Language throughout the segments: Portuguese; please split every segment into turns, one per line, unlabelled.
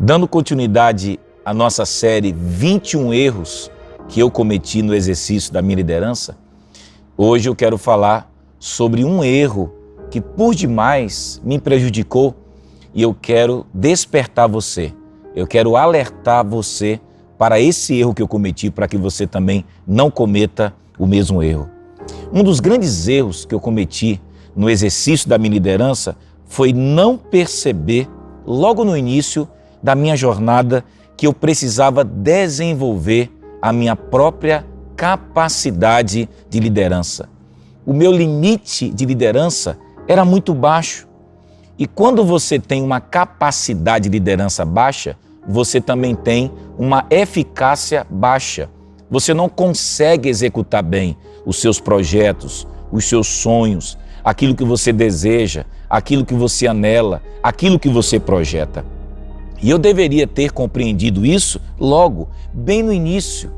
Dando continuidade à nossa série 21 erros que eu cometi no exercício da minha liderança, hoje eu quero falar sobre um erro que por demais me prejudicou e eu quero despertar você, eu quero alertar você para esse erro que eu cometi, para que você também não cometa o mesmo erro. Um dos grandes erros que eu cometi no exercício da minha liderança foi não perceber logo no início da minha jornada que eu precisava desenvolver a minha própria capacidade de liderança. O meu limite de liderança era muito baixo. E quando você tem uma capacidade de liderança baixa, você também tem uma eficácia baixa. Você não consegue executar bem os seus projetos, os seus sonhos, aquilo que você deseja, aquilo que você anela, aquilo que você projeta. E eu deveria ter compreendido isso logo, bem no início,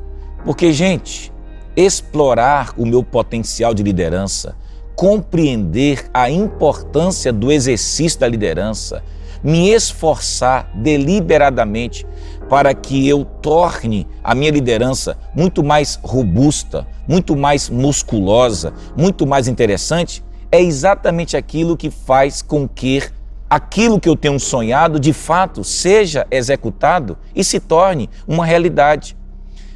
porque, gente, explorar o meu potencial de liderança, compreender a importância do exercício da liderança, me esforçar deliberadamente para que eu torne a minha liderança muito mais robusta, muito mais musculosa, muito mais interessante, é exatamente aquilo que faz com que aquilo que eu tenho sonhado, de fato, seja executado e se torne uma realidade.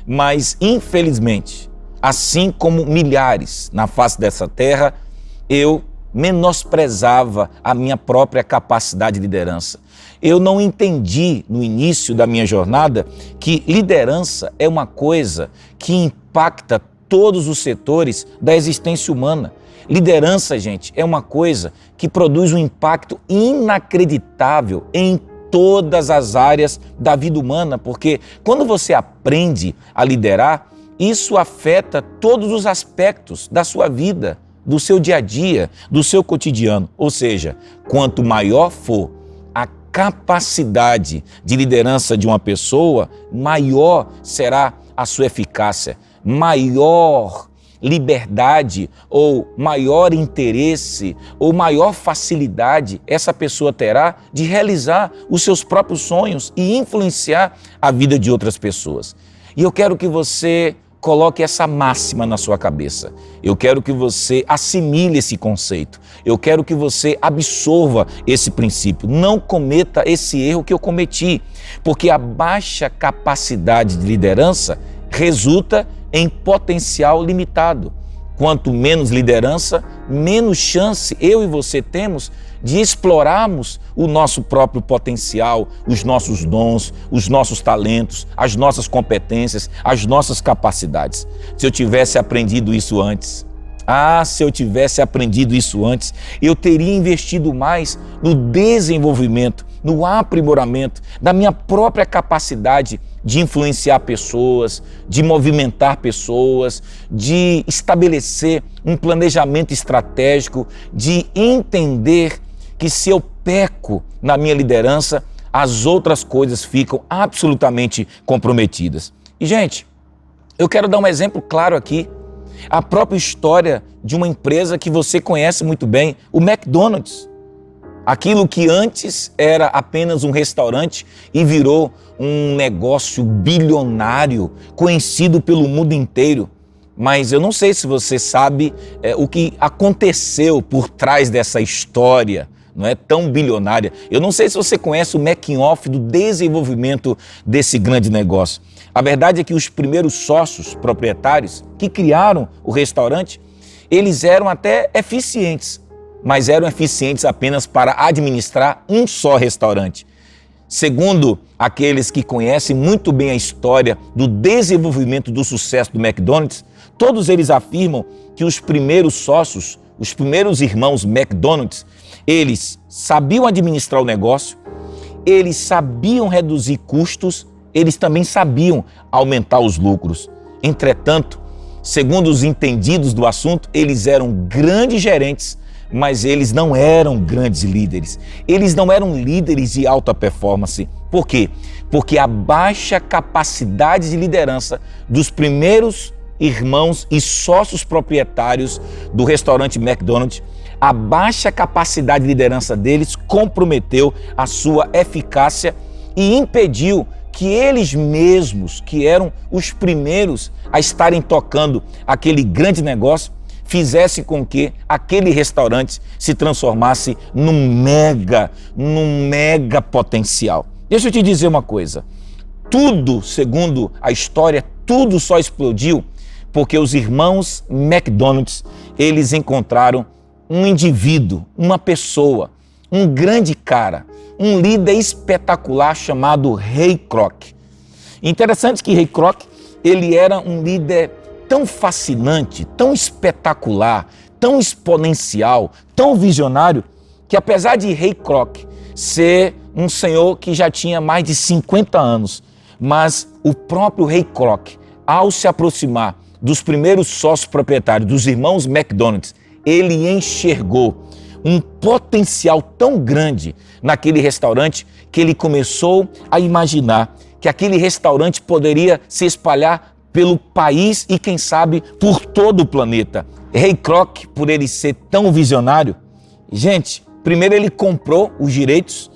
Mas, infelizmente, assim como milhares na face dessa terra, eu menosprezava a minha própria capacidade de liderança. Eu não entendi no início da minha jornada que liderança é uma coisa que impacta todos os setores da existência humana. Liderança, gente, é uma coisa que produz um impacto inacreditável em todas as áreas da vida humana, porque quando você aprende a liderar, isso afeta todos os aspectos da sua vida, do seu dia a dia, do seu cotidiano. Ou seja, quanto maior for a capacidade de liderança de uma pessoa, maior será a sua eficácia, maior liberdade ou maior interesse ou maior facilidade essa pessoa terá de realizar os seus próprios sonhos e influenciar a vida de outras pessoas. E eu quero que você coloque essa máxima na sua cabeça. Eu quero que você assimile esse conceito. Eu quero que você absorva esse princípio. Não cometa esse erro que eu cometi, porque a baixa capacidade de liderança resulta em potencial limitado. Quanto menos liderança, menos chance eu e você temos de explorarmos o nosso próprio potencial, os nossos dons, os nossos talentos, as nossas competências, as nossas capacidades. Se eu tivesse aprendido isso antes, se eu tivesse aprendido isso antes, eu teria investido mais no desenvolvimento, no aprimoramento da minha própria capacidade de influenciar pessoas, de movimentar pessoas, de estabelecer um planejamento estratégico, de entender que se eu peco na minha liderança, as outras coisas ficam absolutamente comprometidas. E, gente, eu quero dar um exemplo claro aqui. A própria história de uma empresa que você conhece muito bem, o McDonald's. Aquilo que antes era apenas um restaurante e virou um negócio bilionário, conhecido pelo mundo inteiro. Mas eu não sei se você sabe o que aconteceu por trás dessa história, não é tão bilionária. Eu não sei se você conhece o making-off do desenvolvimento desse grande negócio. A verdade é que os primeiros sócios proprietários que criaram o restaurante, eles eram até eficientes, mas eram eficientes apenas para administrar um só restaurante. Segundo aqueles que conhecem muito bem a história do desenvolvimento do sucesso do McDonald's, todos eles afirmam que os primeiros sócios, os primeiros irmãos McDonald's, eles sabiam administrar o negócio, eles sabiam reduzir custos, eles também sabiam aumentar os lucros. Entretanto, segundo os entendidos do assunto, eles eram grandes gerentes, mas eles não eram grandes líderes. Eles não eram líderes de alta performance. Por quê? Porque a baixa capacidade de liderança dos primeiros irmãos e sócios proprietários do restaurante McDonald's, a baixa capacidade de liderança deles comprometeu a sua eficácia e impediu que eles mesmos, que eram os primeiros a estarem tocando aquele grande negócio, fizesse com que aquele restaurante se transformasse num mega potencial. Deixa eu te dizer uma coisa, tudo, segundo a história, tudo só explodiu porque os irmãos McDonald's, eles encontraram um indivíduo, uma pessoa, um grande cara, um líder espetacular chamado Ray Kroc. Interessante que Ray Kroc, ele era um líder tão fascinante, tão espetacular, tão exponencial, tão visionário, que apesar de Ray Kroc ser um senhor que já tinha mais de 50 anos, mas o próprio Ray Kroc, ao se aproximar dos primeiros sócios proprietários, dos irmãos McDonald's, ele enxergou um potencial tão grande naquele restaurante que ele começou a imaginar que aquele restaurante poderia se espalhar pelo país e, quem sabe, por todo o planeta. Ray Kroc, por ele ser tão visionário, gente, primeiro ele comprou os direitos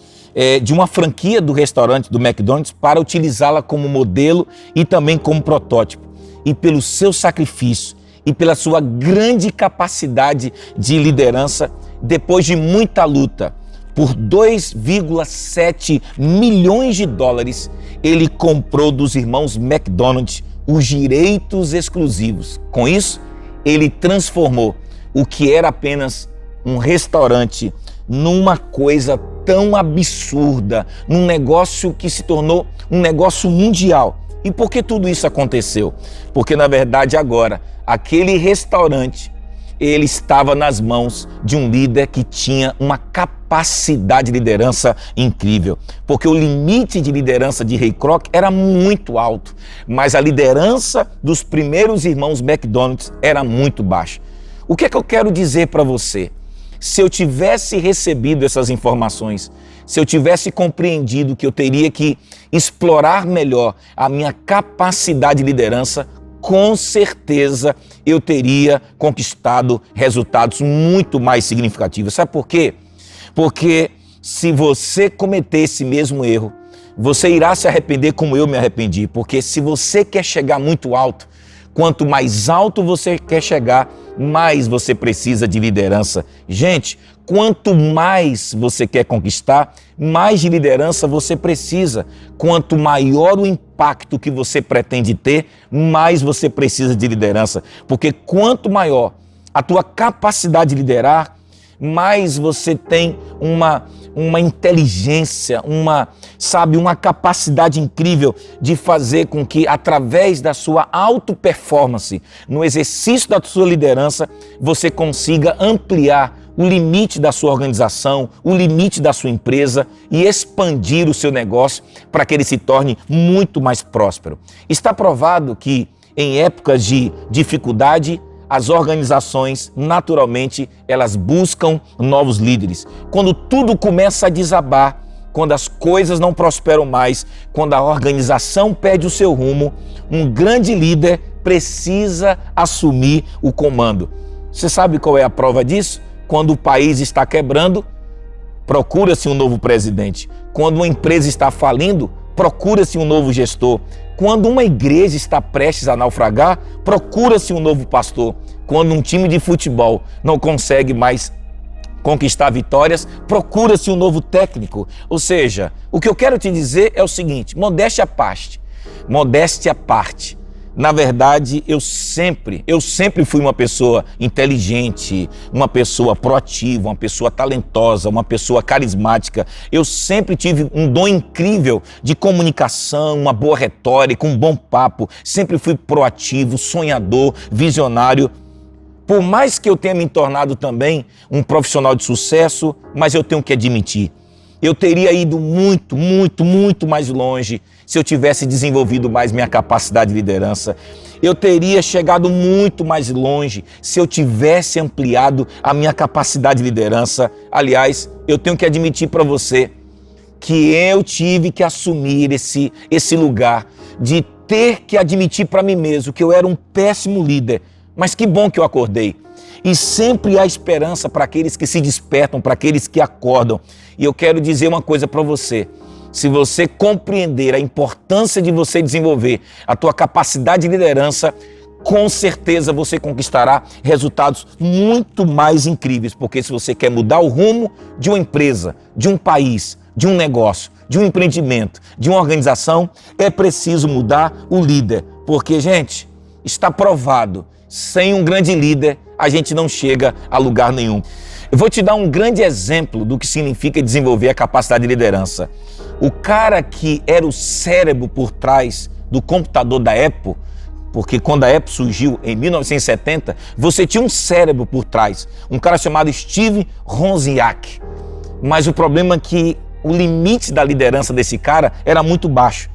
de uma franquia do restaurante do McDonald's para utilizá-la como modelo e também como protótipo. E pelo seu sacrifício e pela sua grande capacidade de liderança, depois de muita luta, por 2,7 milhões de dólares, ele comprou dos irmãos McDonald's os direitos exclusivos. Com isso, ele transformou o que era apenas um restaurante numa coisa tão absurda, num negócio que se tornou um negócio mundial. E por que tudo isso aconteceu? Porque, na verdade, agora, aquele restaurante, ele estava nas mãos de um líder que tinha uma capacidade de liderança incrível. Porque o limite de liderança de Ray Kroc era muito alto, mas a liderança dos primeiros irmãos McDonald's era muito baixa. O que é que eu quero dizer para você? Se eu tivesse recebido essas informações, se eu tivesse compreendido que eu teria que explorar melhor a minha capacidade de liderança, com certeza eu teria conquistado resultados muito mais significativos. Sabe por quê? Porque se você cometer esse mesmo erro, você irá se arrepender como eu me arrependi. Porque se você quer chegar muito alto, quanto mais alto você quer chegar, mais você precisa de liderança. Gente, quanto mais você quer conquistar, mais de liderança você precisa. Quanto maior o impacto que você pretende ter, mais você precisa de liderança. Porque quanto maior a tua capacidade de liderar, mais você tem uma inteligência, uma capacidade incrível de fazer com que, através da sua auto-performance, no exercício da sua liderança, você consiga ampliar o limite da sua organização, o limite da sua empresa e expandir o seu negócio para que ele se torne muito mais próspero. Está provado que, em épocas de dificuldade, as organizações, naturalmente, elas buscam novos líderes. Quando tudo começa a desabar, quando as coisas não prosperam mais, quando a organização perde o seu rumo, um grande líder precisa assumir o comando. Você sabe qual é a prova disso? Quando o país está quebrando, procura-se um novo presidente. Quando uma empresa está falindo, procura-se um novo gestor. Quando uma igreja está prestes a naufragar, procura-se um novo pastor. Quando um time de futebol não consegue mais conquistar vitórias, procura-se um novo técnico. Ou seja, o que eu quero te dizer é o seguinte, modéstia à parte. Na verdade, eu sempre fui uma pessoa inteligente, uma pessoa proativa, uma pessoa talentosa, uma pessoa carismática. Eu sempre tive um dom incrível de comunicação, uma boa retórica, um bom papo. Sempre fui proativo, sonhador, visionário. Por mais que eu tenha me tornado também um profissional de sucesso, mas eu tenho que admitir, eu teria ido muito mais longe se eu tivesse desenvolvido mais minha capacidade de liderança. Eu teria chegado muito mais longe se eu tivesse ampliado a minha capacidade de liderança. Aliás, eu tenho que admitir para você que eu tive que assumir esse lugar de ter que admitir para mim mesmo que eu era um péssimo líder. Mas que bom que eu acordei. E sempre há esperança para aqueles que se despertam, para aqueles que acordam. E eu quero dizer uma coisa para você. se você compreender a importância de você desenvolver a tua capacidade de liderança, com certeza você conquistará resultados muito mais incríveis, porque se você quer mudar o rumo de uma empresa, de um país, de um negócio, de um empreendimento, de uma organização, é preciso mudar o líder, porque, gente, está provado, sem um grande líder, a gente não chega a lugar nenhum. Eu vou te dar um grande exemplo do que significa desenvolver a capacidade de liderança. O cara que era o cérebro por trás do computador da Apple, porque quando a Apple surgiu em 1970, você tinha um cérebro por trás, um cara chamado Steve Wozniak. Mas o problema é que o limite da liderança desse cara era muito baixo.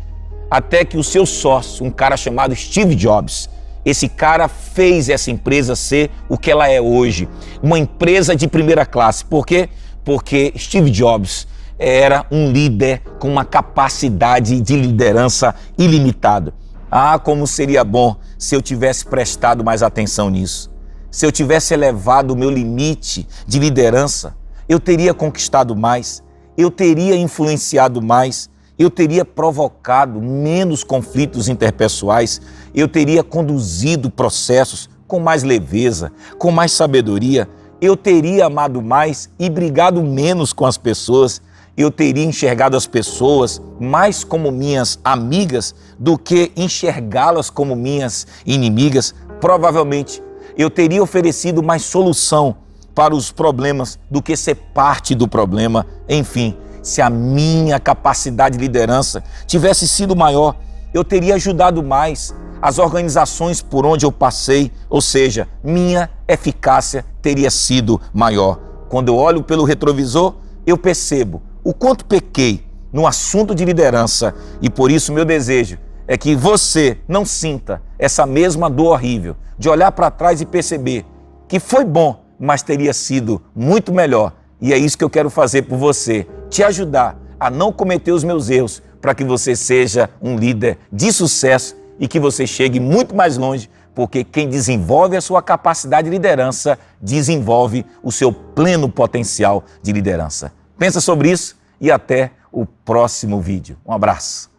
Até que o seu sócio, um cara chamado Steve Jobs, esse cara fez essa empresa ser o que ela é hoje, uma empresa de primeira classe. Por quê? Porque Steve Jobs era um líder com uma capacidade de liderança ilimitada. Ah, como seria bom se eu tivesse prestado mais atenção nisso. Se eu tivesse elevado o meu limite de liderança, eu teria conquistado mais, eu teria influenciado mais, eu teria provocado menos conflitos interpessoais, eu teria conduzido processos com mais leveza, com mais sabedoria, eu teria amado mais e brigado menos com as pessoas, eu teria enxergado as pessoas mais como minhas amigas do que enxergá-las como minhas inimigas. Provavelmente eu teria oferecido mais solução para os problemas do que ser parte do problema. Enfim, se a minha capacidade de liderança tivesse sido maior, eu teria ajudado mais as organizações por onde eu passei, ou seja, minha eficácia teria sido maior. Quando eu olho pelo retrovisor, eu percebo o quanto pequei no assunto de liderança e por isso meu desejo é que você não sinta essa mesma dor horrível de olhar para trás e perceber que foi bom, mas teria sido muito melhor. E é isso que eu quero fazer por você, te ajudar a não cometer os meus erros para que você seja um líder de sucesso e que você chegue muito mais longe, porque quem desenvolve a sua capacidade de liderança desenvolve o seu pleno potencial de liderança. Pensa sobre isso e até o próximo vídeo. Um abraço.